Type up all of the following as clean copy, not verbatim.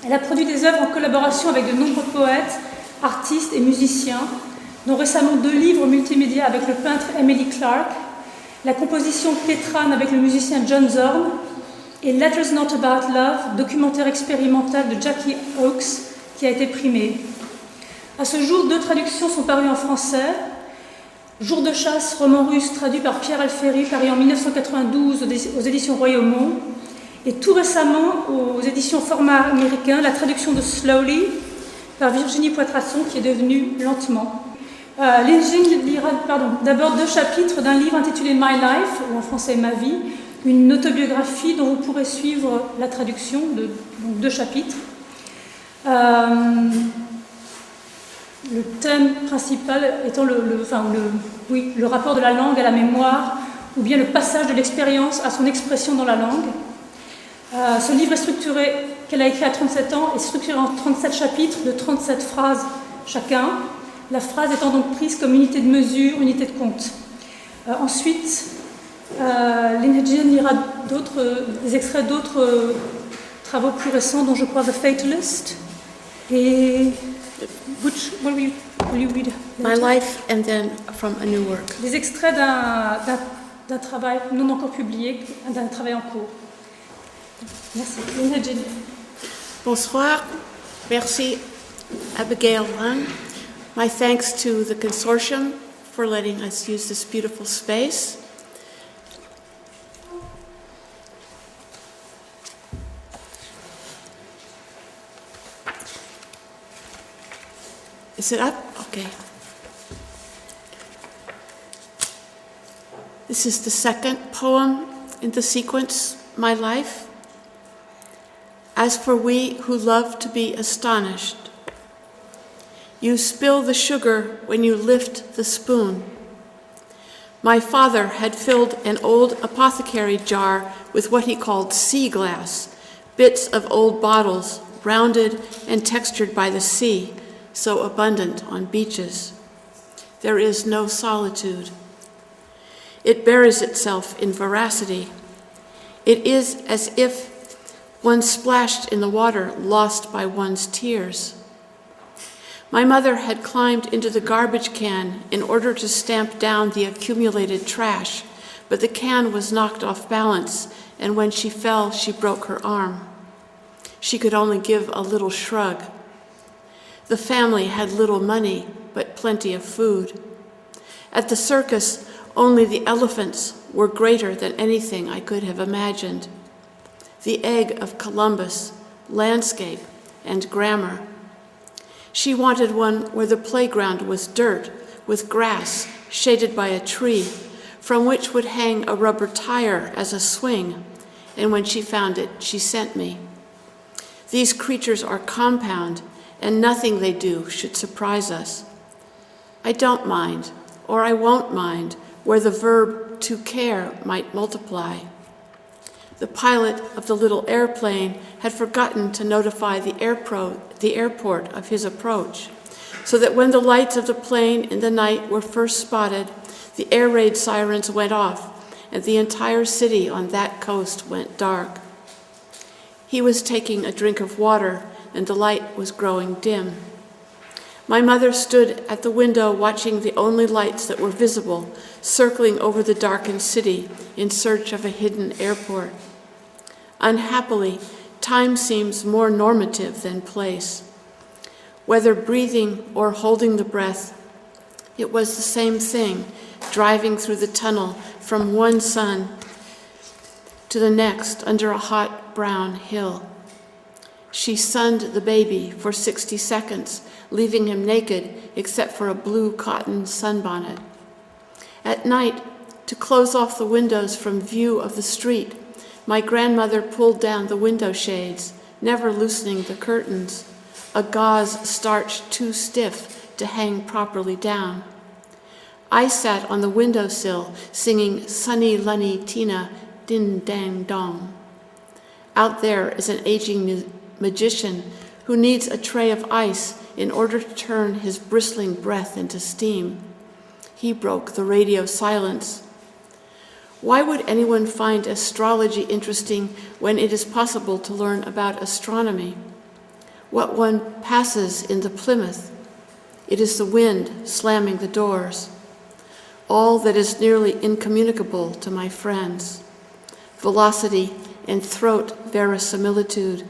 Elle a produit des œuvres en collaboration avec de nombreux poètes, artistes et musiciens, dont récemment 2 livres multimédia avec le peintre Emily Clark, la composition Pétrane avec le musicien John Zorn et Letters Not About Love, documentaire expérimental de Jackie Hawkes, qui a été primé. À ce jour, 2 traductions sont parues en français. Jour de chasse, roman russe traduit par Pierre Alféry, paru en 1992 aux éditions Royaumont. Et tout récemment, aux éditions format américain, la traduction de Slowly par Virginie Poitrasson, qui est devenue Lentement. Lyn Hejinian lira d'abord 2 chapitres d'un livre intitulé My Life, ou en français Ma vie, une autobiographie dont vous pourrez suivre la traduction de 2 chapitres. Le thème principal étant le rapport de la langue à la mémoire, ou bien le passage de l'expérience à son expression dans la langue. Ce livre est structuré, qu'elle a écrit à 37 ans, est structuré en 37 chapitres de 37 phrases chacun, la phrase étant donc prise comme unité de mesure, unité de compte. Ensuite, Lyn Hejinian lira des extraits d'autres travaux plus récents, dont je crois The Fatalist et... What will you read? My Life and then from a New Work. Des extraits d'un travail non encore publié, d'un travail en cours. Merci. Lyn Hejinian. Bonsoir. Merci, Abigail. My thanks to the Consortium for letting us use this beautiful space. Is it up? Okay. This is the second poem in the sequence, My Life. As for we who love to be astonished, you spill the sugar when you lift the spoon. My father had filled an old apothecary jar with what he called sea glass, bits of old bottles, rounded and textured by the sea, so abundant on beaches. There is no solitude. It buries itself in veracity. It is as if one splashed in the water, lost by one's tears. My mother had climbed into the garbage can in order to stamp down the accumulated trash, but the can was knocked off balance, and when she fell, she broke her arm. She could only give a little shrug. The family had little money, but plenty of food. At the circus, only the elephants were greater than anything I could have imagined. The egg of Columbus, landscape, and grammar. She wanted one where the playground was dirt, with grass, shaded by a tree, from which would hang a rubber tire as a swing, and when she found it, she sent me. These creatures are compound, and nothing they do should surprise us. I don't mind, or I won't mind, where the verb to care might multiply. The pilot of the little airplane had forgotten to notify the airport of his approach, so that when the lights of the plane in the night were first spotted, the air raid sirens went off, and the entire city on that coast went dark. He was taking a drink of water, and the light was growing dim. My mother stood at the window watching the only lights that were visible, circling over the darkened city in search of a hidden airport. Unhappily, time seems more normative than place. Whether breathing or holding the breath, it was the same thing, driving through the tunnel from one sun to the next under a hot brown hill. She sunned the baby for 60 seconds, leaving him naked except for a blue cotton sunbonnet. At night, to close off the windows from view of the street, my grandmother pulled down the window shades, never loosening the curtains, a gauze starch too stiff to hang properly down. I sat on the windowsill singing Sunny Lunny Tina Din Dang Dong. Out there is an aging magician who needs a tray of ice in order to turn his bristling breath into steam. He broke the radio silence. Why would anyone find astrology interesting when it is possible to learn about astronomy? what one passes in the Plymouth. It is the wind slamming the doors. All that is nearly incommunicable to my friends. Velocity and throat verisimilitude.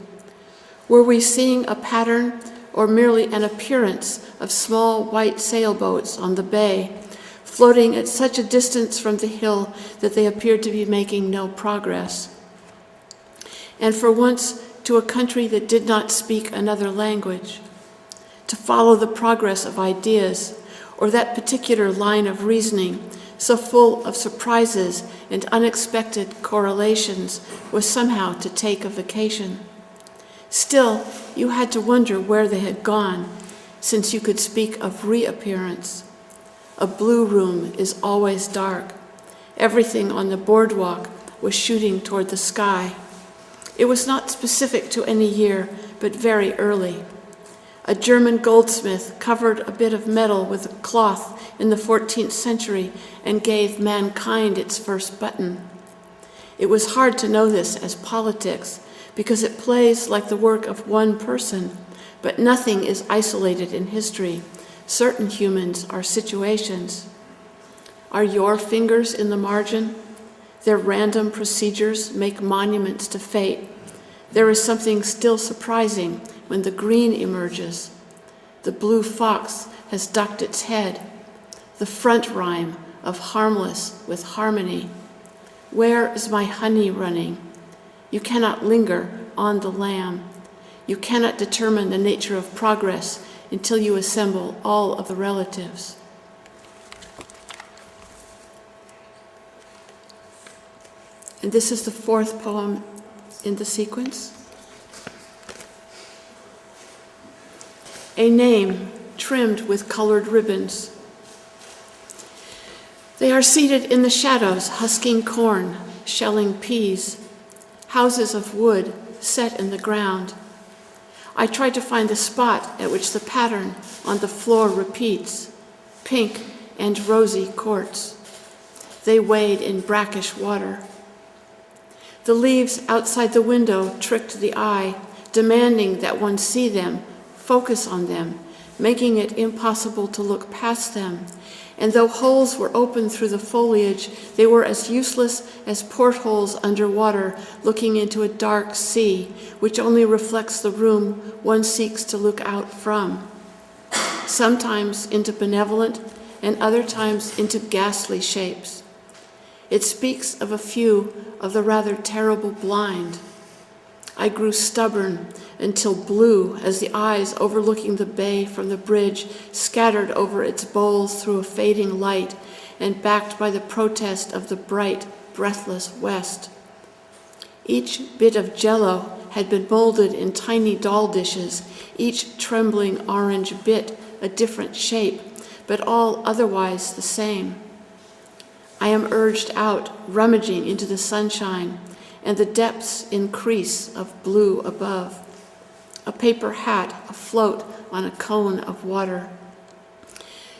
Were we seeing a pattern or merely an appearance of small white sailboats on the bay, floating at such a distance from the hill that they appeared to be making no progress? And for once, to a country that did not speak another language, to follow the progress of ideas, or that particular line of reasoning so full of surprises and unexpected correlations was somehow to take a vacation. Still, you had to wonder where they had gone, since you could speak of reappearance. A blue room is always dark. Everything on the boardwalk was shooting toward the sky. It was not specific to any year, but very early. A German goldsmith covered a bit of metal with a cloth in the 14th century and gave mankind its first button. It was hard to know this as politics, because it plays like the work of one person, but nothing is isolated in history. Certain humans are situations. Are your fingers in the margin? Their random procedures make monuments to fate. There is something still surprising when the green emerges. The blue fox has ducked its head. The front rhyme of harmless with harmony. Where is my honey running? You cannot linger on the lamb. You cannot determine the nature of progress until you assemble all of the relatives. And this is the fourth poem in the sequence. A name trimmed with colored ribbons. They are seated in the shadows, husking corn, shelling peas, houses of wood set in the ground. I try to find the spot at which the pattern on the floor repeats, pink and rosy quartz. They wade in brackish water. The leaves outside the window tricked the eye, demanding that one see them, focus on them, making it impossible to look past them. And though holes were open through the foliage, they were as useless as portholes underwater looking into a dark sea, which only reflects the room one seeks to look out from. Sometimes into benevolent, and other times into ghastly shapes. It speaks of a few of the rather terrible blind. I grew stubborn until blue as the eyes overlooking the bay from the bridge scattered over its bowls through a fading light and backed by the protest of the bright, breathless west. Each bit of jello had been molded in tiny doll dishes, each trembling orange bit a different shape, but all otherwise the same. I am urged out, rummaging into the sunshine, and the depths increase of blue above. A paper hat afloat on a cone of water.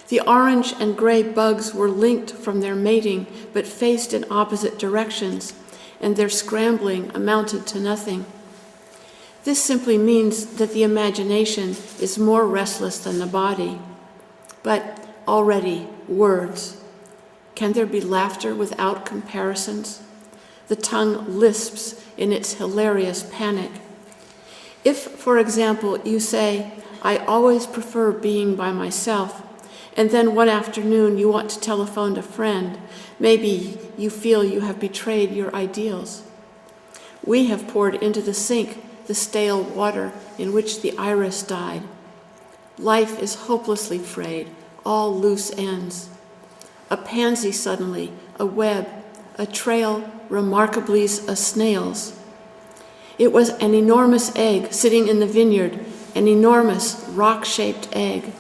The orange and gray bugs were linked from their mating, but faced in opposite directions, and their scrambling amounted to nothing. This simply means that the imagination is more restless than the body. But already, words. Can there be laughter without comparisons? The tongue lisps in its hilarious panic. If, for example, you say, I always prefer being by myself, and then one afternoon you want to telephone a friend, maybe you feel you have betrayed your ideals. We have poured into the sink the stale water in which the iris died. Life is hopelessly frayed, all loose ends. A pansy suddenly, a web, a trail remarkably a snail's. It was an enormous egg sitting in the vineyard, an enormous rock-shaped egg.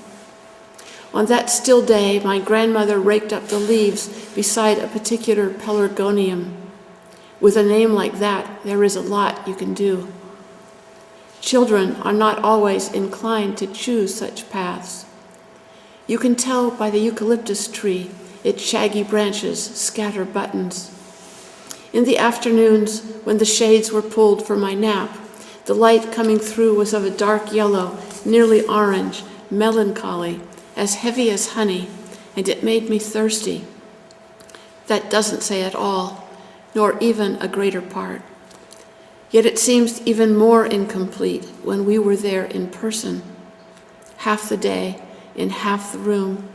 On that still day, my grandmother raked up the leaves beside a particular pelargonium. With a name like that, there is a lot you can do. Children are not always inclined to choose such paths. You can tell by the eucalyptus tree, its shaggy branches scatter buttons. In the afternoons, when the shades were pulled for my nap, The light coming through was of a dark yellow, nearly orange, melancholy, as heavy as honey, and it made me thirsty. That doesn't say it all, nor even a greater part. Yet it seems even more incomplete when we were there in person. Half the day, in half the room.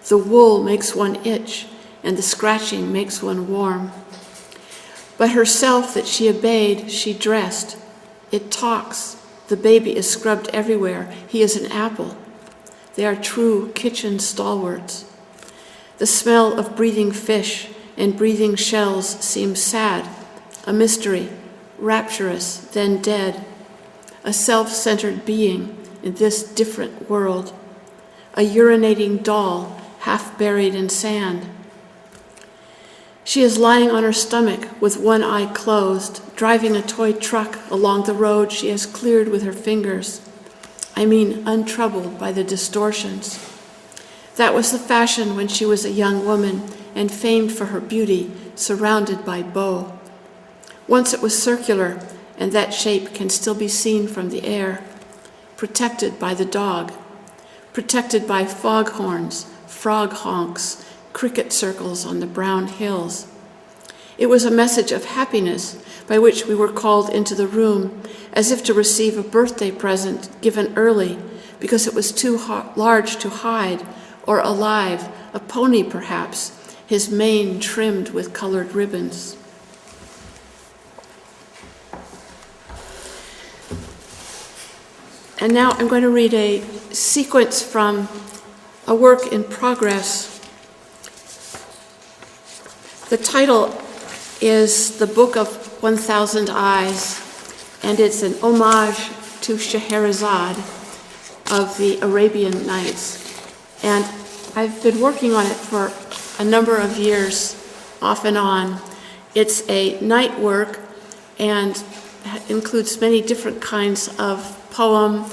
The wool makes one itch, and the scratching makes one warm. But herself that she obeyed, she dressed. It talks. The baby is scrubbed everywhere. He is an apple. They are true kitchen stalwarts. The smell of breathing fish and breathing shells seems sad, a mystery, rapturous, then dead, a self-centered being in this different world, a urinating doll half buried in sand. She is lying on her stomach with one eye closed, driving a toy truck along the road she has cleared with her fingers. I mean, untroubled by the distortions. That was the fashion when she was a young woman and famed for her beauty, surrounded by beaux. Once it was circular, and that shape can still be seen from the air, protected by the dog, protected by foghorns, frog honks, cricket circles on the brown hills. It was a message of happiness by which we were called into the room, as if to receive a birthday present given early because it was too large to hide, or alive, a pony perhaps, his mane trimmed with colored ribbons. And now I'm going to read a sequence from a work in progress. The title is The Book of 1,000 Eyes, and it's an homage to Scheherazade of the Arabian Nights. And I've been working on it for a number of years, off and on. It's a night work and includes many different kinds of poem,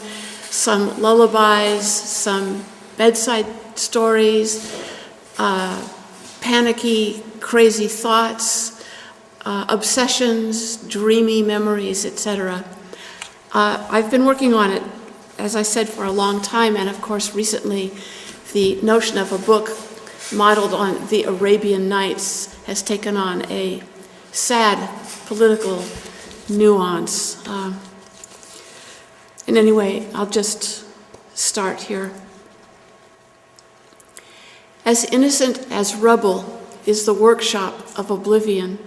some lullabies, some bedside stories, panicky, crazy thoughts, obsessions, dreamy memories, etc. I've been working on it, as I said, for a long time, and of course recently the notion of a book modeled on the Arabian Nights has taken on a sad political nuance. And anyway, I'll just start here. As innocent as rubble is the workshop of oblivion.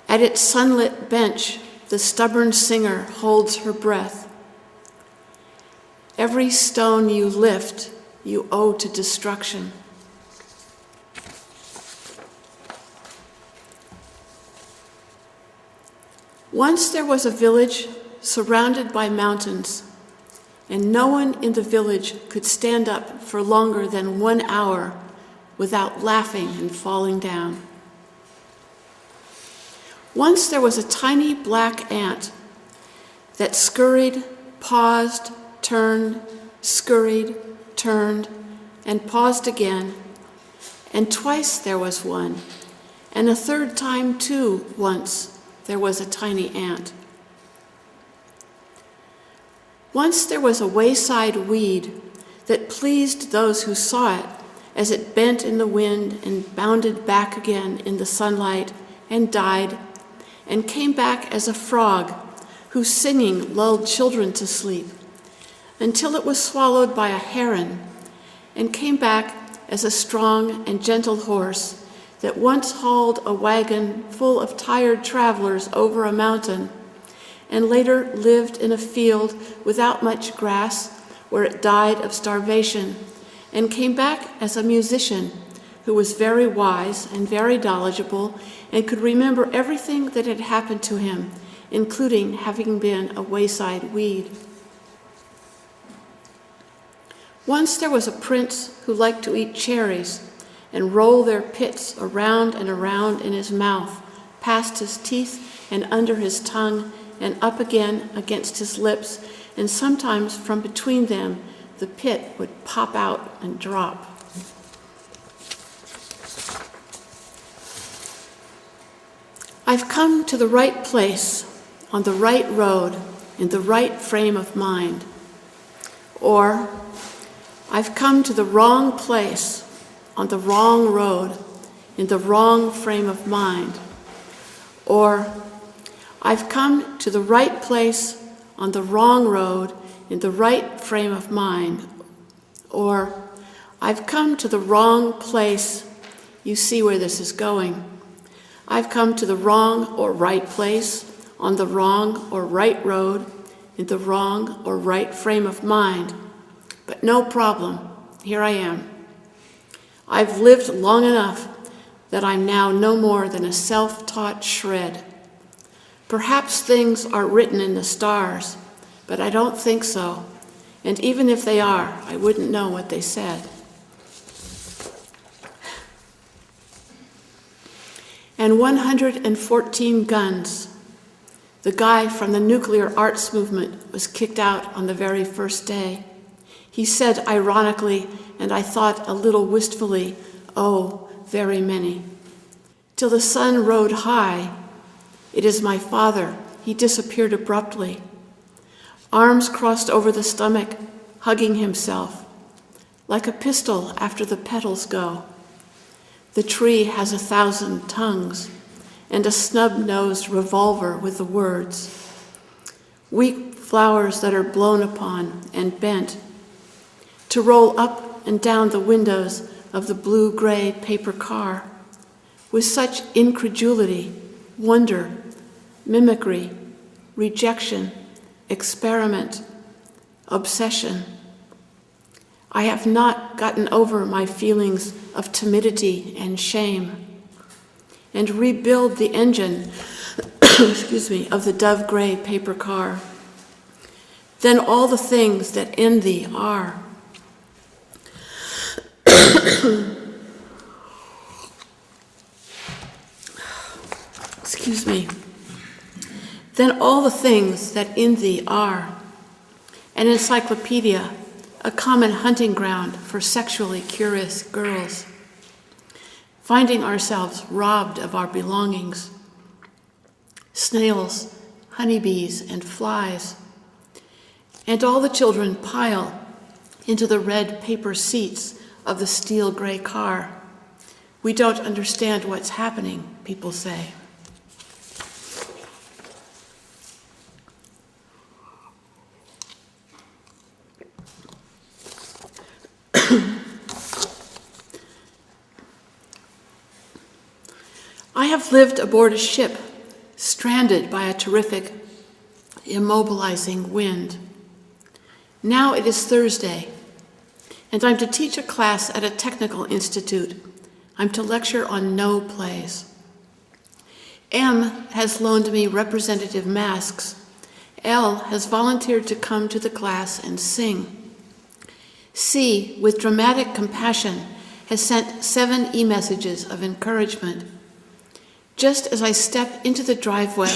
At its sunlit bench, the stubborn singer holds her breath. Every stone you lift, you owe to destruction. Once there was a village surrounded by mountains, and no one in the village could stand up for longer than 1 hour without laughing and falling down. Once there was a tiny black ant that scurried, paused, turned, scurried, turned, and paused again, and twice there was one, and a third time too once there was a tiny ant. Once there was a wayside weed that pleased those who saw it as it bent in the wind and bounded back again in the sunlight and died and came back as a frog whose singing lulled children to sleep until it was swallowed by a heron and came back as a strong and gentle horse that once hauled a wagon full of tired travelers over a mountain and later lived in a field without much grass where it died of starvation, and came back as a musician who was very wise and very knowledgeable and could remember everything that had happened to him, including having been a wayside weed. Once there was a prince who liked to eat cherries and roll their pits around and around in his mouth, past his teeth and under his tongue, and up again against his lips, and sometimes from between them the pit would pop out and drop. I've come to the right place. on the right road in the right frame of mind. Or, I've come to the wrong place on the wrong road in the wrong frame of mind. Or, I've come to the right place on the wrong road in the right frame of mind. Or, I've come to the wrong place. You see where this is going. I've come to the wrong or right place on the wrong or right road in the wrong or right frame of mind. But no problem, here I am. I've lived long enough that I'm now no more than a self-taught shred. Perhaps things are written in the stars, but I don't think so. And even if they are, I wouldn't know what they said. And 114 guns. The guy from the nuclear arts movement was kicked out on the very first day. He said ironically, and I thought a little wistfully, "Oh, very many." Till the sun rode high. It is my father. He disappeared abruptly. Arms crossed over the stomach, hugging himself, like a pistol after the petals go. The tree has 1,000 tongues, and a snub-nosed revolver with the words. Weak flowers that are blown upon and bent, to roll up and down the windows of the blue-gray paper car, with such incredulity, wonder, mimicry, rejection, experiment, obsession. I have not gotten over my feelings of timidity and shame, and rebuild the engine of the dove-gray paper car. Then all the things that in thee are. Then all the things that in thee are. An encyclopedia, a common hunting ground for sexually curious girls. Finding ourselves robbed of our belongings. Snails, honeybees, and flies. And all the children pile into the red paper seats of the steel gray car. We don't understand what's happening, people say. I have lived aboard a ship, stranded by a terrific, immobilizing wind. Now it is Thursday, and I'm to teach a class at a technical institute. I'm to lecture on no plays. M has loaned me representative masks. L has volunteered to come to the class and sing. C, with dramatic compassion, has sent 7 e-messages of encouragement. Just as I step into the driveway,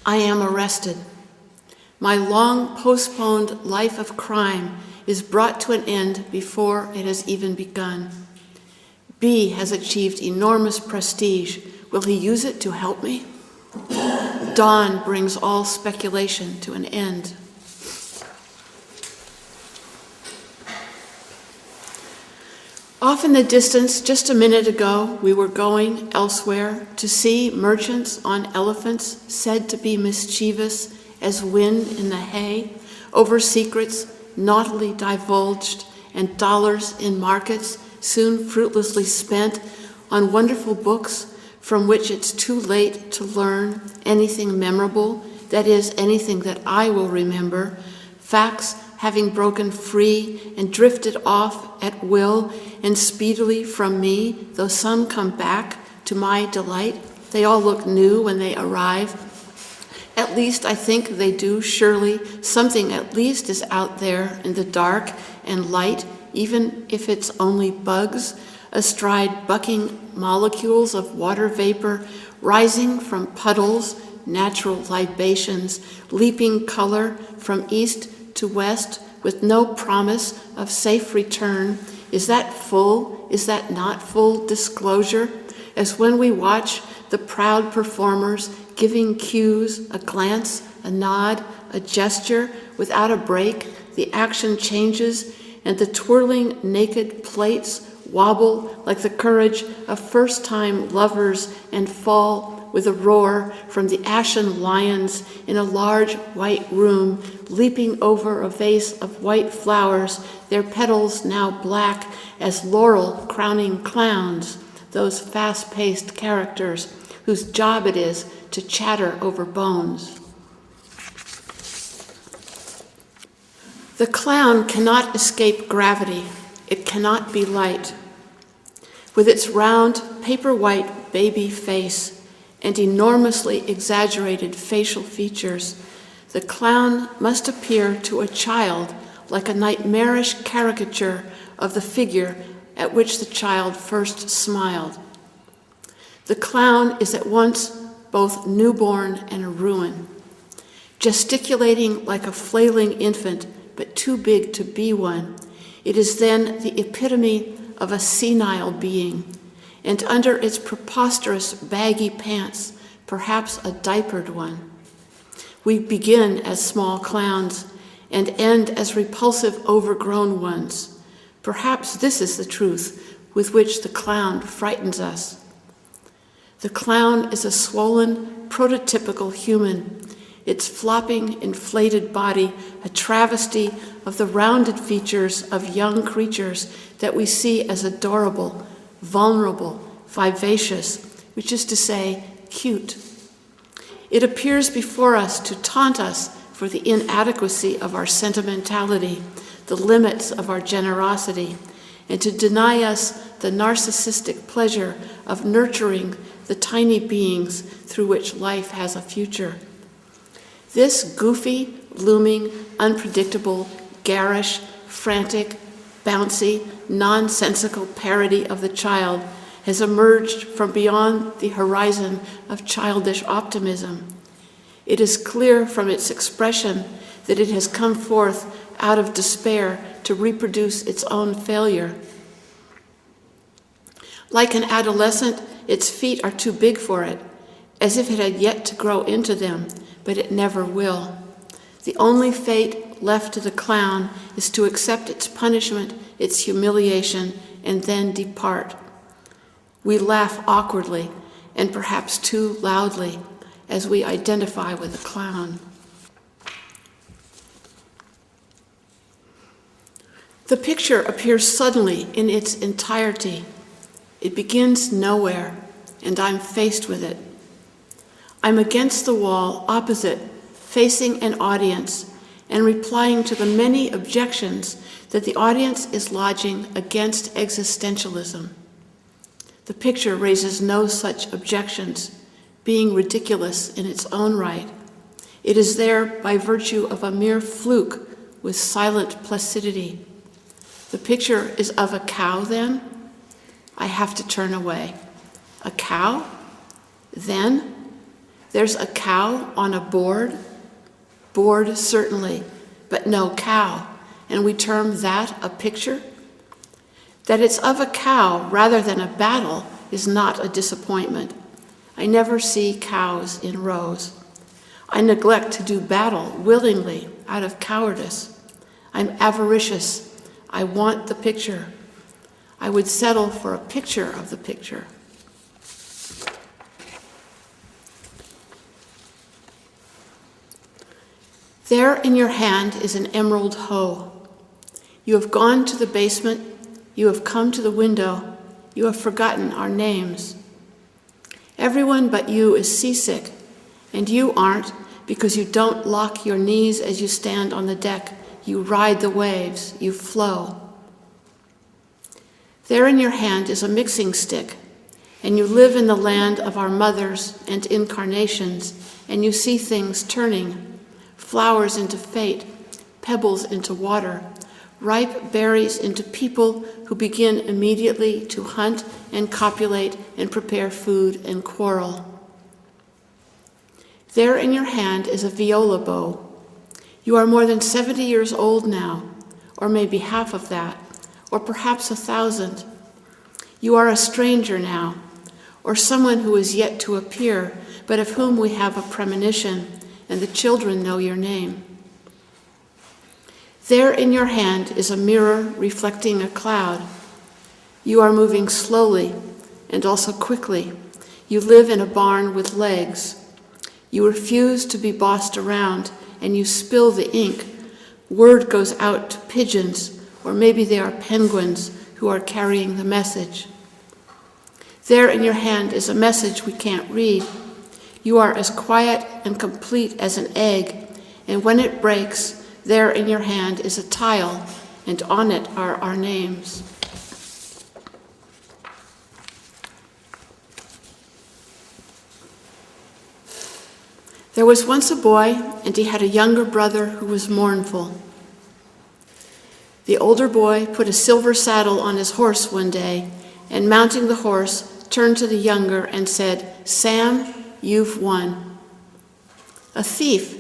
I am arrested. My long postponed life of crime is brought to an end before it has even begun. B has achieved enormous prestige. Will he use it to help me? Dawn brings all speculation to an end. Off in the distance, just a minute ago, we were going elsewhere to see merchants on elephants said to be mischievous as wind in the hay, over secrets naughtily divulged and dollars in markets soon fruitlessly spent on wonderful books from which it's too late to learn anything memorable, that is, anything that I will remember, facts having broken free and drifted off at will and speedily from me, though some come back to my delight. They all look new when they arrive. At least I think they do, surely. Something at least is out there in the dark and light, even if it's only bugs, astride bucking molecules of water vapor, rising from puddles, natural libations, leaping color from east to west with no promise of safe return. Is that full? Is that not full disclosure? As when we watch the proud performers giving cues, a glance, a nod, a gesture. Without a break, the action changes, and the twirling naked plates wobble like the courage of first-time lovers and fall with a roar from the ashen lions in a large white room, leaping over a vase of white flowers, their petals now black as laurel crowning clowns, those fast-paced characters whose job it is to chatter over bones. The clown cannot escape gravity. It cannot be light. With its round, paper-white baby face and enormously exaggerated facial features, the clown must appear to a child like a nightmarish caricature of the figure at which the child first smiled. The clown is at once both newborn and a ruin, gesticulating like a flailing infant, but too big to be one. It is then the epitome of a senile being, and under its preposterous baggy pants, perhaps a diapered one. We begin as small clowns and end as repulsive overgrown ones. Perhaps this is the truth with which the clown frightens us. The clown is a swollen, prototypical human, its flopping, inflated body a travesty of the rounded features of young creatures that we see as adorable, vulnerable, vivacious, which is to say, cute. It appears before us to taunt us for the inadequacy of our sentimentality, the limits of our generosity, and to deny us the narcissistic pleasure of nurturing the tiny beings through which life has a future. This goofy, looming, unpredictable, garish, frantic, bouncy, nonsensical parody of the child has emerged from beyond the horizon of childish optimism. It is clear from its expression that it has come forth out of despair to reproduce its own failure. Like an adolescent, its feet are too big for it, as if it had yet to grow into them, but it never will. The only fate left to the clown is to accept its punishment, its humiliation, and then depart. We laugh awkwardly and perhaps too loudly as we identify with the clown. The picture appears suddenly in its entirety. It begins nowhere, and I'm faced with it. I'm against the wall, opposite, facing an audience, and replying to the many objections that the audience is lodging against existentialism. The picture raises no such objections, being ridiculous in its own right. It is there by virtue of a mere fluke with silent placidity. The picture is of a cow, then? I have to turn away. A cow? Then? There's a cow on a board? Board, certainly, but no cow, and we term that a picture? That it's of a cow rather than a battle is not a disappointment. I never see cows in rows. I neglect to do battle willingly out of cowardice. I'm avaricious. I want the picture. I would settle for a picture of the picture. There in your hand is an emerald hoe. You have gone to the basement. You have come to the window. You have forgotten our names. Everyone but you is seasick, and you aren't because you don't lock your knees as you stand on the deck. You ride the waves. You flow. There in your hand is a mixing stick, and you live in the land of our mothers and incarnations, and you see things turning, flowers into fate, pebbles into water, ripe berries into people who begin immediately to hunt and copulate and prepare food and quarrel. There in your hand is a viola bow. You are more than 70 years old now, or maybe half of that, or perhaps 1,000. You are a stranger now, or someone who is yet to appear, but of whom we have a premonition, and the children know your name. There in your hand is a mirror reflecting a cloud. You are moving slowly and also quickly. You live in a barn with legs. You refuse to be bossed around, and you spill the ink. Word goes out to pigeons, or maybe they are penguins who are carrying the message. There in your hand is a message we can't read. You are as quiet and complete as an egg, and when it breaks, there in your hand is a tile, and on it are our names. There was once a boy, and he had a younger brother who was mournful. The older boy put a silver saddle on his horse one day, and mounting the horse, turned to the younger and said, "Sam, you've won." A thief,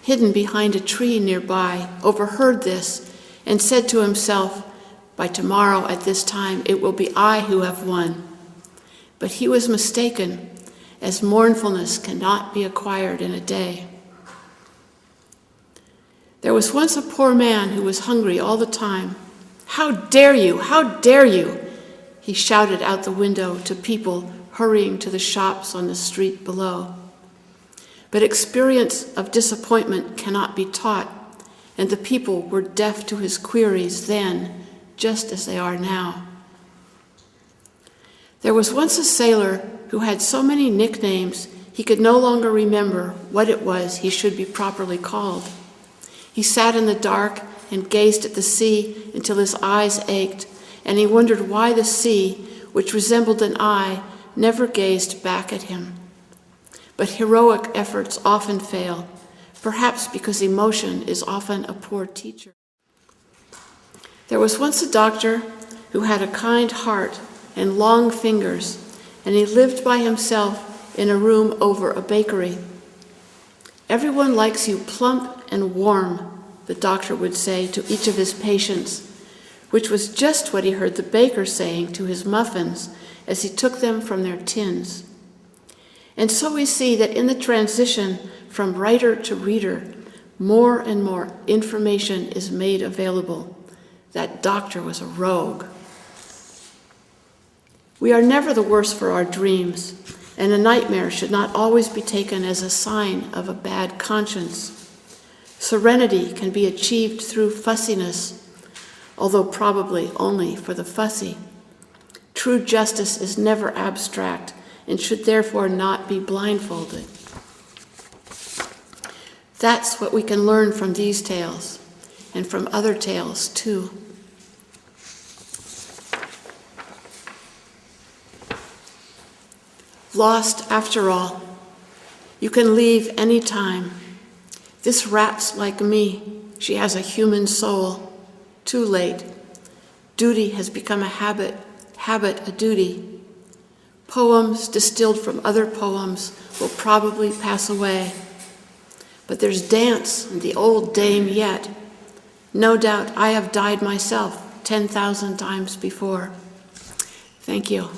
hidden behind a tree nearby, overheard this and said to himself, "By tomorrow at this time it will be I who have won." But he was mistaken, as mournfulness cannot be acquired in a day. There was once a poor man who was hungry all the time. "How dare you? How dare you?" he shouted out the window to people hurrying to the shops on the street below. But experience of disappointment cannot be taught, and the people were deaf to his queries then, just as they are now. There was once a sailor who had so many nicknames he could no longer remember what it was he should be properly called. He sat in the dark and gazed at the sea until his eyes ached, and he wondered why the sea, which resembled an eye, never gazed back at him. But heroic efforts often fail, perhaps because emotion is often a poor teacher. There was once a doctor who had a kind heart and long fingers, and he lived by himself in a room over a bakery. "Everyone likes you plump and warm," the doctor would say to each of his patients, which was just what he heard the baker saying to his muffins as he took them from their tins. And so we see that in the transition from writer to reader, more and more information is made available. That doctor was a rogue. We are never the worse for our dreams, and a nightmare should not always be taken as a sign of a bad conscience. Serenity can be achieved through fussiness, although probably only for the fussy. True justice is never abstract and should therefore not be blindfolded. That's what we can learn from these tales, and from other tales too. Lost after all. You can leave any time. This rat's like me. She has a human soul. Too late. Duty has become a habit a duty. Poems distilled from other poems will probably pass away. But there's dance in the old dame yet. No doubt I have died myself 10,000 times before. Thank you.